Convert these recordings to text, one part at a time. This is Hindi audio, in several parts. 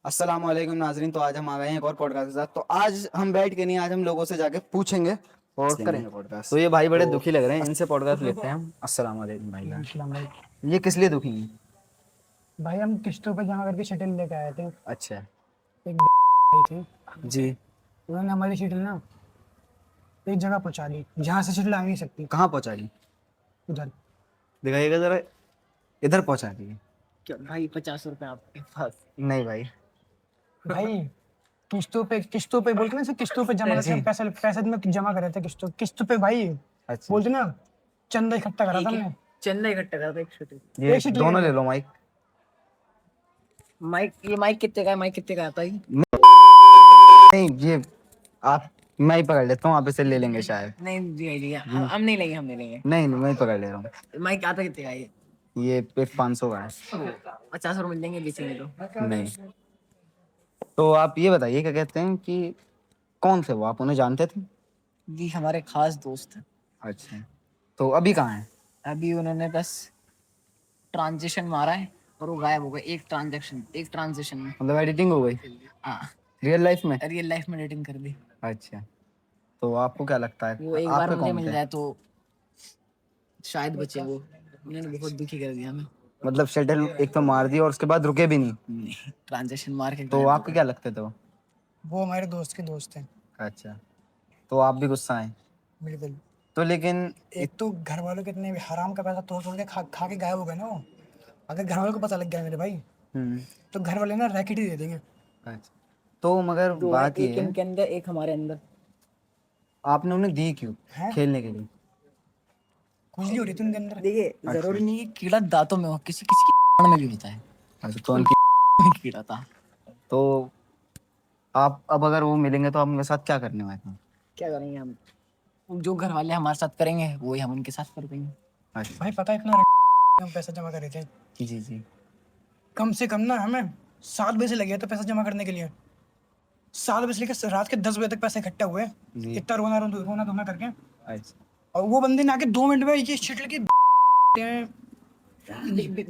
अस्सलाम वालेकुम नाजरीन। तो आज हम आ गए हैं एक और पॉडकास्ट के साथ। तो आज हम बैठ के नहीं, आज हम लोगों से जाके पूछेंगे और करेंगे पॉडकास्ट। तो ये भाई बड़े दुखी लग रहे हैं, इनसे पॉडकास्ट लेते हैं हम। अस्सलाम वालेकुम भाई। इस्लाम भाई। ये किस लिए दुखी हैं? भाई हम किस्तों पे जमा करके शटल लेके आए थे। अच्छा। एक भाई थे, जी। उन्होंने हमारी शटल ना एक जगह पहुंचा दी जहाँ से शटल आ नहीं सकती। कहाँ पहुंचा दी? उधर। दिखाइएगा जरा। इधर पहुंचा दी? क्या भाई 50 रुपए आपके पास? नहीं भाई। भाई किस्तों पे बोलते ना, इसे किस्तों पे जमा करके जी। हम पैसे पैसे में जमा कर रहे थे। किस्त पे भाई अच्छा। बोलते ना, चंदा इकट्ठा करा था हमने। चंदा इकट्ठा करा था एक छोटे। ये एक शटल दोनों लेके ले लो माइक। माइक कितने का है? माइक कितने का आता है? नहीं, ये आप, मैं ही पकड़ लेता हूँ, आप इसे ले लेंगे शायद। नहीं जी जी, हम नहीं लेंगे, हम नहीं लेंगे। नहीं नहीं, मैं ही पकड़ ले रहा हूँ। माइक आता कितने का है ये? ये पे 500 का है। 50 रुपए मिल जाएंगे बेचेंगे तो। नहीं। तो आप ये बताइए, क्या कहते हैं कि कौन थे वो, आप उन्हें जानते थे? जी हमारे खास दोस्त हैं। अच्छा। तो अभी कहाँ हैं? अभी उन्होंने बस ट्रांजिशन मारा है और वो गायब हो गए। एक ट्रांजिशन में। मतलब एडिटिंग हो गई हाँ, रियल लाइफ में? रियल लाइफ में एडिटिंग कर दी। अच्छा। तो आपको क्या लगता है, वो एक बार आपके मुझे कौन मिल थे? जाए तो शायद बचे वो। उन्होंने बहुत दुखी कर दिया हमें। मतलब शटल एक तो मार दी और उसके बाद रुके भी नहीं। ट्रांजिशन मार के तो गायब हो आपके गए। क्या लगते थे वो? वो हमारे दोस्त के दोस्त हैं। अच्छा। तो आप भी गुस्सा हैं? बिल्कुल। तो लेकिन एक तो घर वालों के इतने हराम का पैसा तोड़ तोड़ के खा के गायब हो गए ना वो। अगर घर वालों को पता लग गया मेरे भाई, हम्म। तो घर वाले ना रैकेट ही दे देंगे। अच्छा। तो मगर दो है, बात ये एक है, इनके अंदर एक हमारे अंदर। आपने उन्हें दी क्यों हैं? खेलने के लिए? खुजली हो रही थी उनके अंदर। देखिए अच्छा। जरूरी नहीं है कीड़ा दांतों में हो, किसी किसी की कान में भी होता है। अच्छा, तो उनकी कीड़ा था। तो आप अब अगर वो मिलेंगे तो आप उनके साथ क्या करने वाले हैं? क्या करेंगे हम? जो घर वाले हमारे साथ करेंगे वही हम उनके साथ कर देंगे। अच्छा। भाई पता है इतना हम पैसा जमा कर रहे थे। जी जी। कम से कम ना हमें 7 बजे से लगे थे पैसा जमा करने के लिए। 7 बजे से लेकर रात के 10 बजे तक पैसे इकट्ठे हुए। जी। इतना रोना धोना करके। अच्छा। और वो बंदे ने आके 2 मिनट में ये शटल की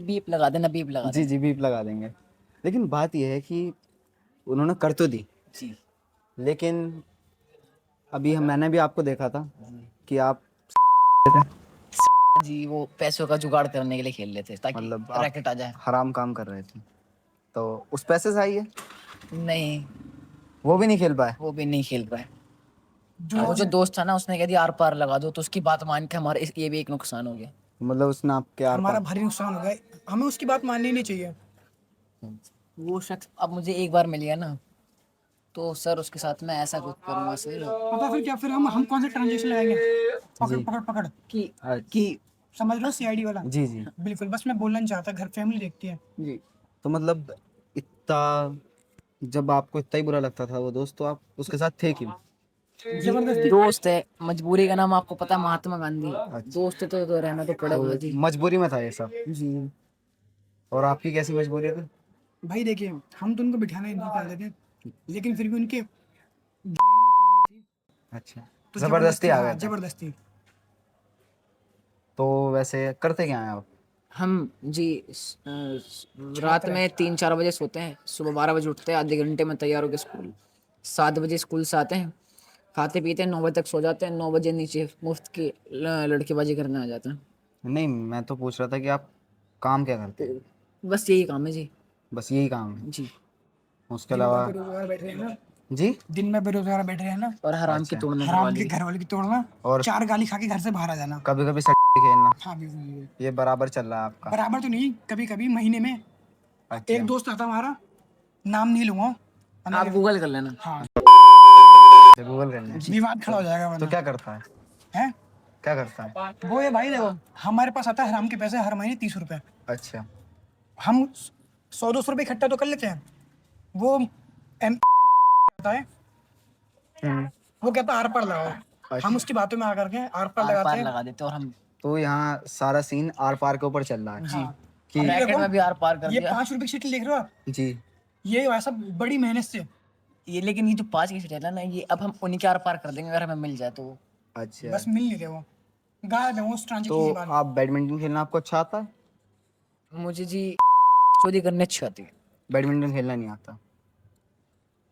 बीप लगा देना, बीप लगा जी देना। जी, बीप लगा देंगे। लेकिन बात यह है कि उन्होंने कर तो दी, जी लेकिन अभी मैंने भी आपको देखा था कि आप जी, वो पैसों का जुगाड़ करने के लिए खेल लेते ताकि मतलब आप रैकेट आ जाए। हराम काम कर रहे थे, तो उस पैसे से आई है, नहीं, वो भी नहीं खेल पाए। वो भी नहीं खेल पाए। जो वो जो दोस्त था ना, उसने कह दिया आर पार लगा दो, तो उसकी बात मान के हमारे ये भी एक नुकसान हो गया। मतलब उसने आपके आर हमारा पार। भारी नुकसान हो गया। हमें उसकी बात माननी नहीं चाहिए। वो शख्स अब मुझे एक बार मिल गया ना, तो सर उसके साथ मैं ऐसा कुछ करूंगा सर पता फिर क्या, फिर हम कौन से ट्रांजेक्शन लगाएंगे? पकड़ जी। पकड़ पकड़। कि अच्छा। कि समझ लो, सीआईडी वाला। जी जी। बिल्कुल, बस मैं बोलना नहीं चाहता, घर फैमिली देखती है। जी तो मतलब इतना, जब आपको इतना ही बुरा लगता था वो दोस्त, तो आप उसके साथ थे क्यों? जबरदस्ती। दोस्त है, मजबूरी का नाम आपको पता है, महात्मा गांधी। दोस्त है तो रहना तो पड़ेगा जी। मजबूरी में था ये सब? जी और आपकी कैसी मजबूरी थी? भाई देखिए, हम तो उनको बिठाना नहीं चाहते थे, लेकिन फिर भी उनके अच्छा। तो जबरदस्ती आ हाँ गए थे? जबरदस्ती। तो वैसे करते क्या हैं आप? हम जी रात में 3-4 बजे सोते हैं, सुबह 12 बजे उठते हैं, आधे घंटे में तैयार होकर स्कूल। 7 बजे स्कूल से आते हैं, खाते पीते हैं, 9 बजे तक सो जाते हैं। 9 बजे नीचे मुफ्त की लड़केबाजी करने आ जाते हैं। नहीं, मैं तो पूछ रहा था कि आप काम क्या करते हैं? बस यही काम है जी। बस यही काम है? जी, उसके दिन भर अलावा? बेरोजगार बैठे हैं ना। जी। दिन में बेरोजगार बैठे हैं ना। और हराम की अच्छा। तोड़ने हराम वाली। के घर वाले की तोड़ना, और 4 गाली खा के घर से बाहर आ जाना। कभी कभी सट्टा भी खेलना? हाँ बिल्कुल। ये बराबर चल रहा है आपका? बराबर तो नहीं, कभी कभी महीने में। अच्छा। एक दोस्त आता हमारा, नाम नहीं लूंगा। आप गूगल कर लेना। हाँ, गूगल करने? विवाद खड़ा हो जाएगा तो वरना। क्या करता है? है क्या करता है? वो, ये भाई देखो, हमारे पास आता है हराम के पैसे हर महीने 30 रुपए। अच्छा। हम 100-200 रुपए इकट्ठा तो कर लेते हैं। वो एम आता है, वो कहता है आर पार लगाओ। अच्छा। हम उसकी बातों में आकर के आर पार आर लगाते पार हैं। लगा देते हैं और हम तो यहाँ सारा सीन आर पार के ऊपर चल रहा है? जी कि रैकेट में भी आर पार कर ये दिया। 5 रुपए की सीट देख रहे हो आप? जी। ये वैसा बड़ी मेहनत से। ये लेकिन ये जो 5 की सीट है ना, ये अब हम उन्हीं के आर पार कर देंगे अगर हमें मिल जाए तो। अच्छा। बस मिल नहीं रहे वो, गायब है वो उस तो ट्रांजेक्शन के बाद। आप बैडमिंटन खेलना आपको अच्छा आता है? मुझे जी चोरी करने अच्छी आती है। बैडमिंटन खेलना नहीं आता?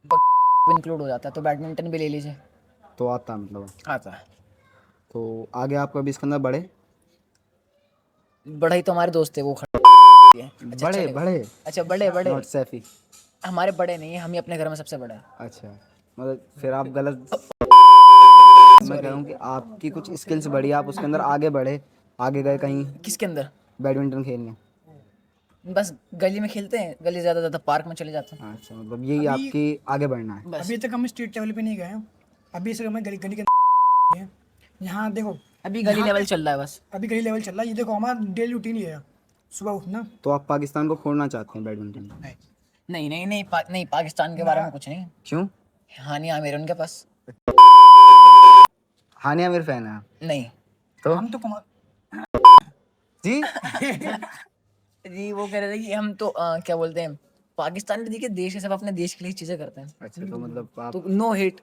सब इंक्लूड हो जाता है, तो बैडमिंटन भी ले लीजिए। तो आता है मतलब। आता है। तो आगे आप कभी इसके अंदर बढ़े? बड़ा ही तो हमारे दोस्त है, वो खड़े हैं। अच्छा बड़े चलेगा। बड़े, अच्छा बड़े बड़े नॉट सैफी। हमारे बड़े नहीं है, हम ही अपने घर में सबसे बड़े हैं। अच्छा, मतलब फिर आप गलत। मैं कह रहा हूँ कि आपकी कुछ स्किल्स बढ़ी, आप उसके अंदर आगे बढ़े, आगे गए कहीं किसके अंदर? बैडमिंटन खेलने। बस गली में खेलते हैं, गली ज्यादा ज्यादा पार्क में चले जाते हैं अच्छा, मतलब यही अभी आपकी आगे बढ़ना है। बस। अभी तक हम स्टेट लेवल पे नहीं गए हैं। अभी सिर्फ हमें गली गली के अंदर है। यहाँ देखो, अभी गली यहाँ लेवल पे चल रहा है बस। अभी गली लेवल चल रहा है। ये देखो हमारा डेली रूटीन ही है, सुबह उठना। तो आप पाकिस्तान को छोड़ना चाहते हैं बैडमिंटन में? नहीं नहीं नहीं, नहीं पाकिस्तान के बारे में कुछ नहीं। क्यों? हानिया मेरे उनके पास। हानिया मेरे फैन है? नहीं तो हम तो कुमार जी। जी, वो कह रहे थे कि हम तो क्या बोलते हैं, पाकिस्तान भी देखिए देश है, सब अपने देश के लिए चीजें करते हैं। अच्छा, तो मतलब आप तो no hate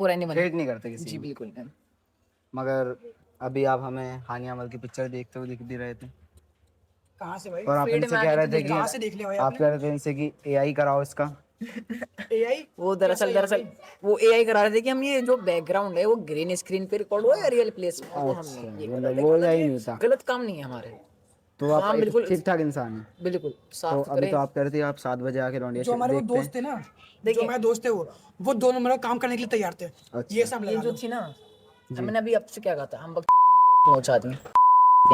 for anyone. Hate नहीं करते किसी जी को? बिल्कुल नहीं। मगर अभी आप हमें हानिया मल की पिक्चर देखते हुए दिख भी रहे थे, कहाँ से भाई? और आप फील्ड इनसे में कह आके रहे तो थे देख कि कहाँ से देख लिया भाई आप आपने? कह रहे थे इनसे कि एआई कराओ इसका। एआई? वो दरअसल दरअसल वो एआई करा रहे थे कि हम ये जो बैकग्राउंड है वो ग्रीन स्क्रीन पे रिकॉर्ड हो या रियल प्लेस में, वो हम अच्छा, ये कर रहे मतलब थे। वो हालांकि एआई ये नहीं होता। गलत काम नहीं है हमारे। तो आप काम एक बिल्कुल ठीक ठाक इंसान हैं। बिल्कुल तो साफ अभी सुथरे। तो आप कह रहे थे आप 7 बजे आके लौंडिया जो हमारे वो देखते हैं। दोस्त थे ना, जो देखिए हमारे दोस्त थे वो 2 नंबर का काम करने के लिए तैयार थे। अच्छा। ये सब ये लगा जो लो। थी ना, जी। मैंने अभी आपसे क्या कहा था, हम वक्त पहुंचा देंगे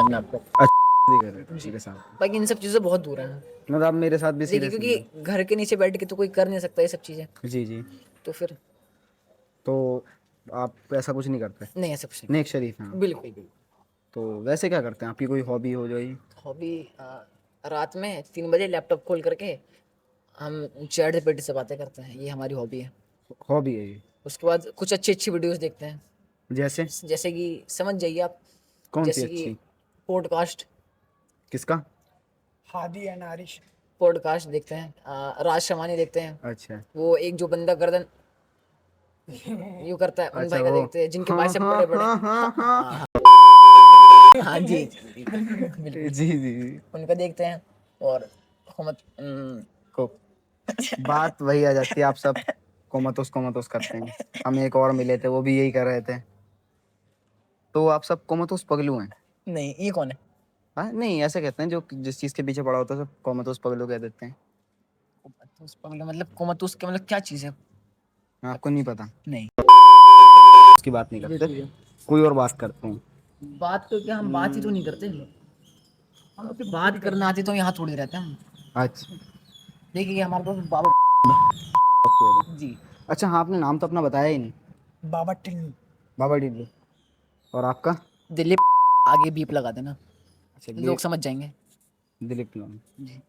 हमने आपको। अच्छा, नहीं कर रहे थे जी, उनके साथ। बाकी इन सब चीज़ों से बहुत दूर है। मतलब आप मेरे साथ भी देखिए सीरियस नहीं क्योंकि घर के नीचे बैठ के तो कोई कर नहीं सकता ये सब चीज़ें, हो? जी जी। तो फिर तो आप ऐसा कुछ नहीं करते? नहीं ऐसा कुछ नेक शरीफ हैं नहीं। आप। बिल्कुल बिल्कुल। तो वैसे क्या करते हैं, आपकी कोई हॉबी हो जाए? हॉबी, रात में 3 बजे लैपटॉप खोल करके हम चैट जीपीटी से बातें करते हैं, ये हमारी हॉबी है। हॉबी है ये? उसके बाद कुछ अच्छी अच्छी वीडियोस देखते हैं, जैसे जैसे कि समझ जाइए आप, कौन सी जैसे कि अच्छी? पॉडकास्ट। किसका? हादी एंड आरिश। पॉडकास्ट देखते हैं, राज शमानी देखते हैं। अच्छा वो एक जो बंदा गर्दन यूं करता है, उन अच्छा, भाई का वो देखते हैं जिनके हाँ बाइसेप हाँ बड़े बड़े। हाँ हाँ हाँ। हाँ हाँ जी जी बिल्कुल, जी जी। उनका देखते हैं। और हुकूमत को बात वही आ जाती है, आप सब कोमतोस करते हैं। हम एक और मिले थे, वो भी यही कर रहे थे। तो आप सब कोमतोस पगलू हैं? नहीं, ये कौन है? हाँ, नहीं ऐसे कहते हैं, जो जिस चीज के पीछे पड़ा होता है सब कोमतोस पगलू कह देते हैं। कोमातुस पगला मतलब कोमातुस के मतलब क्या चीज़ है? आपको नहीं पता? नहीं। उसकी बात नहीं करते, बिल्कुल। कोई और बात करते हैं। बात तो क्या, हम बात ही तो नहीं करते, हम तो बात करना आती तो यहाँ थोड़ी रहते हैं हम। अच्छा। देखिए हमारे पास बाबा जी, अच्छा हाँ, आपने नाम तो अपना बताया ही नहीं। बाबा टिल्लू। बाबा डिल्लू। और आपका? दिलीप, आगे बीप लगा देना, अच्छा, लोग समझ जाएंगे। दिलीप लोन। जी,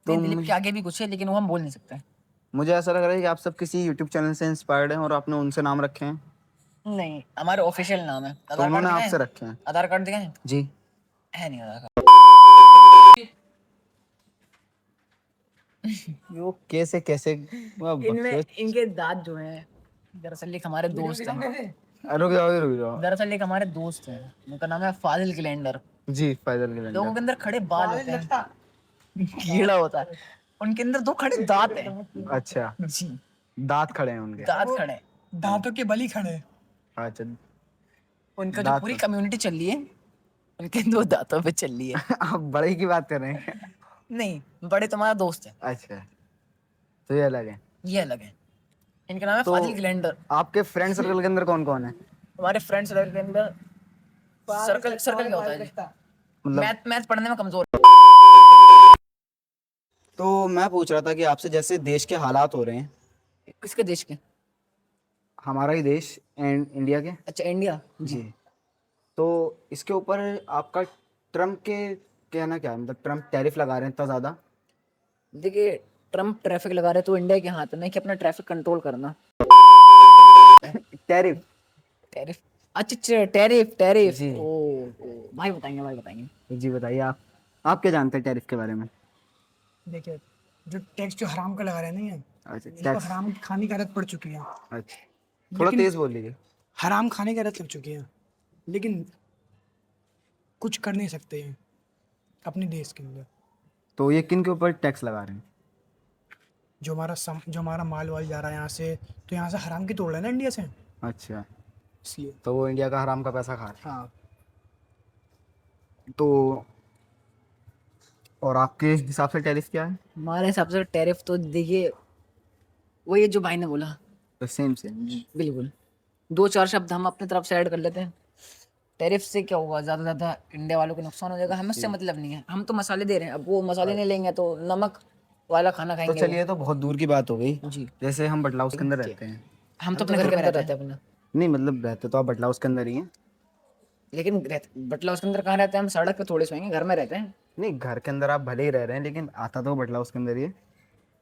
तो नहीं दिलीप के आगे भी कुछ है लेकिन वो हम बोल नहीं सकते। मुझे ऐसा लग रहा है कि आप सब किसी यूट्यूब चैनल से इंस्पायर्ड हैं और आपने उनसे नाम रखे हैं। नहीं, हमारे ऑफिशियल नाम है। तो आधार कार्ड उन्होंने दिखाएं? आपसे रखे हैं? आधार कार्ड दिखाएं? जी। है नहीं आधार वो कैसे कैसे कार्ड। इनमें इनके दांत जो हैं, दरअसल एक हमारे दोस्त हैं। रुक जाओ। दरअसल एक हमारे दोस्त हैं, उनका नाम है फाजिल कैलेंडर। जी, पैदल के लोगों के अंदर खड़े बाल होते हैं, लगता कीड़ा होता है, उनके अंदर 2 खड़े दांत हैं। अच्छा, जी, दांत खड़े हैं उनके? दांत खड़े हैं। दांतों के बली खड़े। अच्छा। उनका जो दांत पूरी कम्युनिटी चल रही है, उनके 2 दांतों पे चल रही है। आप बड़े की बात कर रहे हैं? नहीं, बड़े तुम्हारा दोस्त है, अच्छा, तो ये अलग है। ये अलग है। इनका नाम है तो फाजिल कैलेंडर। आपके फ्रेंड सर्कल के अंदर कौन कौन है? हमारे फ्रेंड सर्कल के अंदर सर्कल सर्कल क्या होता है जी? मतलब मैथ मैथ पढ़ने में कमजोर तो मैं पूछ रहा था कि आपसे, जैसे देश के हालात हो रहे हैं, है। किसके देश के? हमारा ही देश एंड इंडिया के। अच्छा इंडिया जी। जी। तो इसके ऊपर आपका ट्रम्प के कहना क्या है? मतलब ट्रम्प टैरिफ लगा रहे हैं इतना ज़्यादा। देखिए, ट्रम्प ट्रैफिक लगा रहे तो इंडिया के हाथ में है कि अपना ट्रैफिक कंट्रोल करना। टैरिफ? टैरिफ, अच्छा अच्छा, टैरिफ टैरिफ, जी। ओ भाई बताएंगे, भाई बताएंगे। जी बताइए, आप क्या जानते हैं टैरिफ के बारे में? देखिए, जो टैक्स जो हराम का लगा रहे हैं नहीं है, अच्छा, इसको टैक्स। हराम खाने की आदत पड़ चुकी है। अच्छा, थोड़ा लेकिन तेज बोल लीजिए। हराम खाने की आदत लग चुकी है, लेकिन कुछ कर नहीं सकते हैं अपने देश के अंदर। तो ये किन के ऊपर टैक्स लगा रहे हैं? जो हमारा माल वाल जा रहा है यहाँ से, तो यहाँ से हराम की तोड़ रहे हैं ना इंडिया से, अच्छा, इसलिए। तो वो इंडिया का हराम का पैसा खा रहे हाँ। हैं। तो और आपके हिसाब से टैरिफ क्या है? हमारे हिसाब से टैरिफ तो देखिए वही है जो भाई ने बोला, तो सेम सेम। बिल्कुल। दो चार शब्द हम अपनी तरफ से ऐड कर लेते हैं। टैरिफ से क्या होगा, ज्यादा ज्यादा इंडिया वालों को नुकसान हो जाएगा, हमें उससे मतलब नहीं है। हम तो मसाले दे रहे हैं, अब वो मसाले नहीं लेंगे तो नमक वाला खाना तो खाएंगे चलिए, तो बहुत दूर की बात हो गई। जी। जैसे हम बटला हाउस के अंदर रहते हैं। हम तो अपने घर के अंदर रहते हैं अपना। नहीं मतलब रहते तो आप बटला हाउस के अंदर ही हैं। लेकिन बटला उसके अंदर कहाँ रहते हैं हम? सड़क पे थोड़े सोएंगे, घर में रहते हैं। नहीं, घर के अंदर आप भले ही रह रहे हैं, लेकिन आता तो बटला हाउस के अंदर ही है।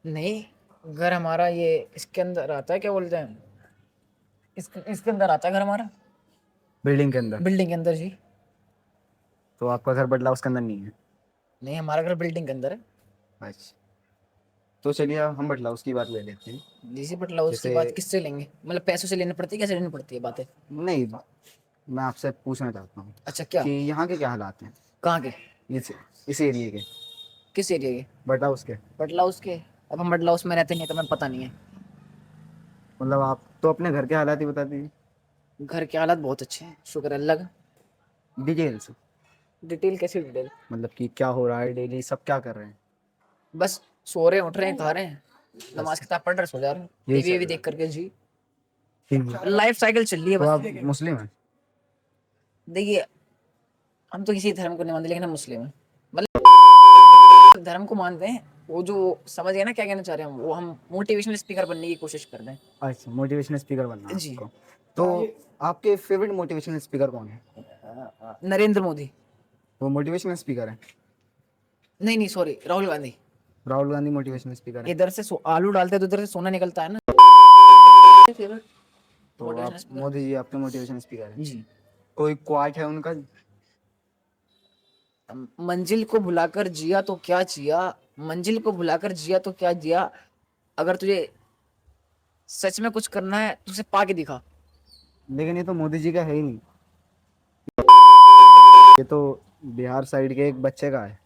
नहीं, घर हमारा ये इसके अंदर आता है, क्या बोलते हैं, इसके अंदर आता है घर हमारा, बिल्डिंग के अंदर। बिल्डिंग के अंदर जी। तो आपका घर बटला हाउस के अंदर नहीं है? नहीं, हमारा घर बिल्डिंग के अंदर है। अच्छा, तो चलिए अब हम बटला हाउस की बात ले लेते हैं। जैसे बटला उसकी जैसे बात किससे लेंगे, मतलब पैसों से लेनी पड़ती है, कैसे लेनी पड़ती है बातें? नहीं, मैं आपसे पूछना चाहता हूँ अच्छा, क्या? कि यहाँ के क्या हालात हैं, कहाँ के? इस एरिया के, किस एरिया के? बटला हाउस के। बटला उसके? अब हम बटला उसमें रहते नहीं तो हमें पता नहीं है। मतलब आप तो अपने घर के हालात ही बता दीजिए, घर के हालात बहुत अच्छे हैं, शुक्र अल्लाह का। डिटेल्स। डिटेल कैसी डिटेल? मतलब कि क्या हो रहा है डेली, सब क्या कर रहे हैं? बस सो रहे हैं, उठ रहे हैं, खा रहे हैं, नमाज किताब पढ़ रहे, सो जा रहे हैं, यही टीवी चल भी रहा देख करके जी। ठीक है। लाइफ साइकिल चल रही है तो बस। आप मुस्लिम हैं? देखिए, हम तो किसी धर्म को नहीं मानते, लेकिन हम मुस्लिम हैं। मतलब धर्म को मानते हैं, वो जो समझ गए ना क्या कहना चाह रहे हैं हम, वो हम मोटिवेशनल स्पीकर बनने की कोशिश कर रहे हैं। अच्छा, मोटिवेशनल स्पीकर बनना है जी। आपको। तो आपके फेवरेट मोटिवेशनल स्पीकर कौन है? नरेंद्र मोदी। वो मोटिवेशनल स्पीकर है? नहीं नहीं, sorry, Rahul Gandhi. Rahul Gandhi motivational speaker है? इधर से आलू डालते हैं तो इधर से सोना निकलता है ना। तो आप मोदी जी आपके मोटिवेशनल स्पीकर है? जी। कोई क्वाट है उनका? मंजिल को भुलाकर जिया तो क्या जिया, मंजिल को भुलाकर जिया तो क्या जिया, अगर तुझे सच में कुछ करना है तो उसे पाके दिखा। लेकिन ये तो मोदी जी का है ही नहीं, ये तो बिहार साइड के एक बच्चे का है।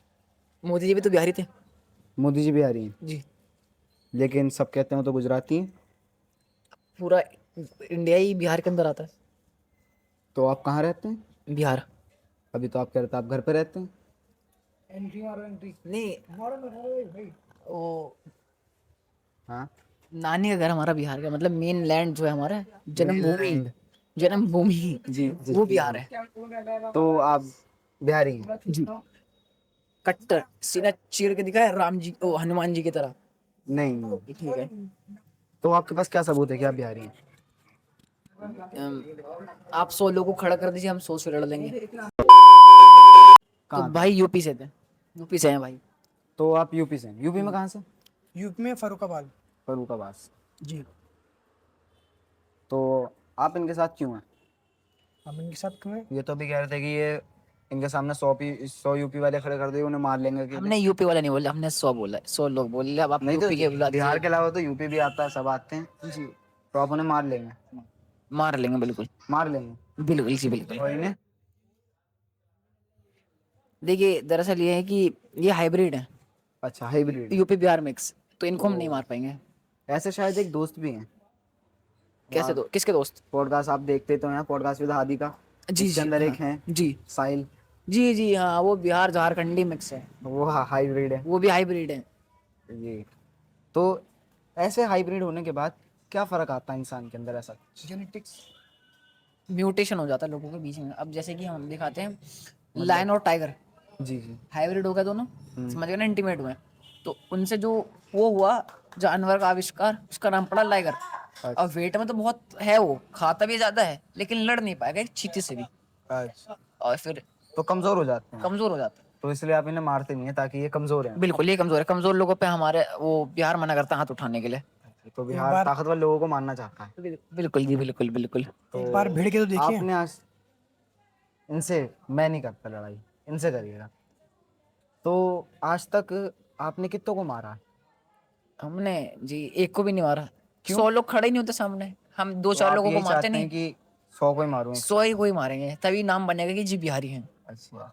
मोदी जी भी तो बिहारी थे। मोदी जी बिहारी हैं, जी। लेकिन सब कहते हैं वो तो गुजराती हैं। पूरा इंडिया ही बिहार के अंदर आता है। तो आप कहाँ रहते हैं? बिहार। अभी तो आप कह रहे थे आप घर पे रहते हैं। एंट्री मारो, एंट्री नहीं, मारो ना भाई। वो हाँ, नानी का घर हमारा बिहार का, मतलब मेन लैंड जो है हमारा, जन्मभूमि, जन्मभूमि जी जी। वो बिहार है। तो आप बिहारी हैं? जी। कट्टर सीना चीर के दिखाया राम जी ओ हनुमान जी की तरह। नहीं। ठीक है। तो आपके पास क्या सबूत है कि आप बिहारी हैं? आप 100 लोगों को खड़ा कर दीजिए, हम 100 से लड़ लेंगे। तो कहाँ भाई यूपी से थे, यूपी से हैं भाई। तो आप यूपी से हैं? यूपी में कहाँ से? यूपी में फरुखाबाद। फर्रुखाबाद। जी। तो आप इनके साथ क्यों हैं? हम इनके साथ क्यों हैं? ये तो अभी कह रहे थे कि ये इनके सामने 100 यूपी वाले खड़े कर दिए, उन्हें मार लेंगे कि हमने यूपी वाला नहीं बोला, हमने 100 बोला है, 100 लोग बोल रहे, अब आप नहीं। तो यूपी के बुला बिहार के दीजिए। अलावा तो यूपी भी आता है, सब आते हैं। जी। तो आप उन्हें मार लेंगे? मार लेंगे, बिल्कुल मार लेंगे। बिल्कुल जी बिल्कुल। और इन्हें? देखिए दरअसल ये है कि ये हाइब्रिड है, अच्छा, हाइब्रिड। यूपी बिहार मिक्स, तो इनको हम नहीं मार पाएंगे। ऐसे शायद एक दोस्त भी हैं। कैसे किसके दोस्त? पॉडकास्ट आप देखते तो हैं, पॉडकास्ट विद हादी का। जी उसके जी अंदर एक हाँ, हैं जी साहिल, जी जी हाँ, वो बिहार झारखंडी मिक्स है, वो हाइब्रिड है। वो भी हाइब्रिड है। जी। तो ऐसे हाइब्रिड होने के बाद क्या फर्क आता है इंसान के अंदर ऐसा? जेनेटिक्स। म्यूटेशन हो जाता है लोगों के बीच में। अब जैसे कि हम दिखाते हैं लायन और टाइगर, जी जी। हाइब्रिड हो गए दोनों, समझ गए ना, इंटीमेट हुए, तो उनसे जो वो हुआ जानवर का आविष्कार, उसका नाम पड़ा लाइगर। अब वेट में तो बहुत है, वो खाता भी ज्यादा है, लेकिन लड़ नहीं पाएगा एक चीते से भी, अच्छा, और फिर तो कमजोर हो जाते हैं। कमजोर हो जाता है। तो इसलिए आप इन्हें मारते नहीं है, ताकि ये कमजोर हैं। बिल्कुल, ये कमजोर है, कमजोर लोगों पे हमारे वो बिहार मना करता है हाथ उठाने के लिए। तो बिहार ताकतवर लोगों को मारना चाहता है। बिल्कुल जी, बिल्कुल बिल्कुल। एक बार भिड़ के तो देखिए। आपने आज इनसे, मैं नहीं करता लड़ाई, इनसे करिएगा। तो आज तक आपने कितनों को मारा है? हमने जी एक को भी नहीं मारा। 100 लोग खड़े ही नहीं होते सामने, हम दो तो चार आप लोगों को यही मारते चाहते हैं नहीं, कि 100 को ही मारूं? 100 ही कोई मारेंगे, तभी नाम बनेगा कि जी बिहारी हैं। अच्छा,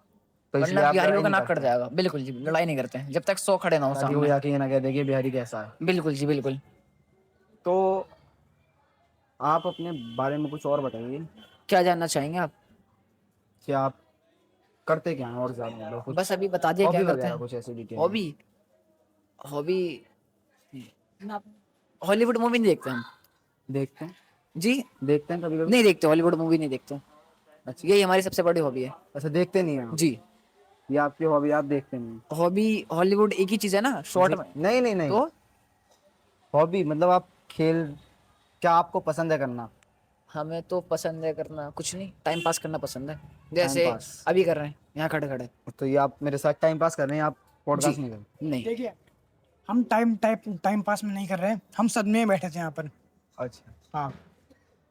तो इसलिए वरना आप बिहारियों लड़ाई का नहीं नाक कट करते जाएगा। बिल्कुल जी, लड़ाई नहीं करते हैं जब तक 100 खड़े ना हो ताकि वो सामने। जाके ये ना कह दे कि बिहारी कैसा है। बिल्कुल जी बिल्कुल। तो आप अपने बारे में कुछ और बताइए क्या जानना चाहेंगे आप? कि आप करते क्या हैं और ज्यादा, मतलब कुछ बस अभी बता दिया क्या हॉबी करते वगैरह हैं। कुछ ऐसी डिटेल में। हॉबी, हॉबी हॉलीवुड मूवी नहीं देखते हम देखते हैं, जी। देखते हैं कभी कभी। नहीं देखते, हॉलीवुड मूवी नहीं देखते। अच्छा, यही हमारी सबसे बड़ी हॉबी है अच्छा देखते नहीं हैं आप। जी। ये आपकी हॉबी, आप देखते नहीं हैं। हॉबी हॉलीवुड एक ही चीज है ना शॉर्ट जी में। नहीं नहीं नहीं, तो हॉबी मतलब आप खेल, क्या आपको पसंद है करना? हमें तो पसंद है करना कुछ नहीं, टाइम पास करना पसंद है, टाइम जैसे पास। अभी कर रहे हैं यहाँ खड़े खड़े। तो ये आप मेरे साथ टाइम पास कर रहे हैं, आप जी पॉडकास्ट नहीं कर रहे? नहीं। देखिए, हम टाइम पास में नहीं कर रहे हैं, हम सदमे में बैठे थे यहाँ पर। अच्छा, हाँ,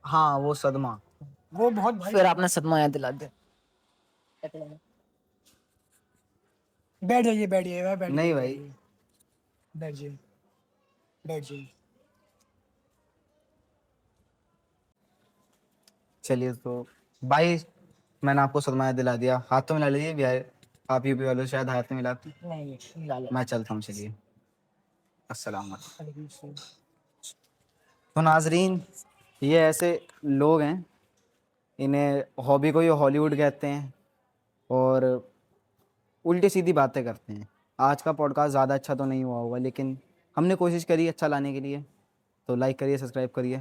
हाँ वो सदमा। वो बहुत भारी फिर सदमा आपने था। सदमा याद दिला दिया। बैठ जाइए, बैठ जाइए भाई, बैठ नहीं जाइए, भाई, बैठ जाइए, बैठ जाइए। चलिए तो भाई, मैंने आपको सदमा याद दिला दिया, हाथ तो मिला लीजिए बिहार, आप यूपी वालों से शायद हाथ में मिलाते। नहीं लाल। मैं चलता हूँ, चलिए, अस्सलाम वालेकुम। वालेकुम सलाम। तो नाजरीन, ये ऐसे लोग हैं, इन्हें हॉबी को ये हॉलीवुड कहते हैं और उल्टी सीधी बातें करते हैं। आज का पॉडकास्ट ज़्यादा अच्छा तो नहीं हुआ होगा, लेकिन हमने कोशिश करी अच्छा लाने के लिए। तो लाइक करिए, सब्सक्राइब करिए।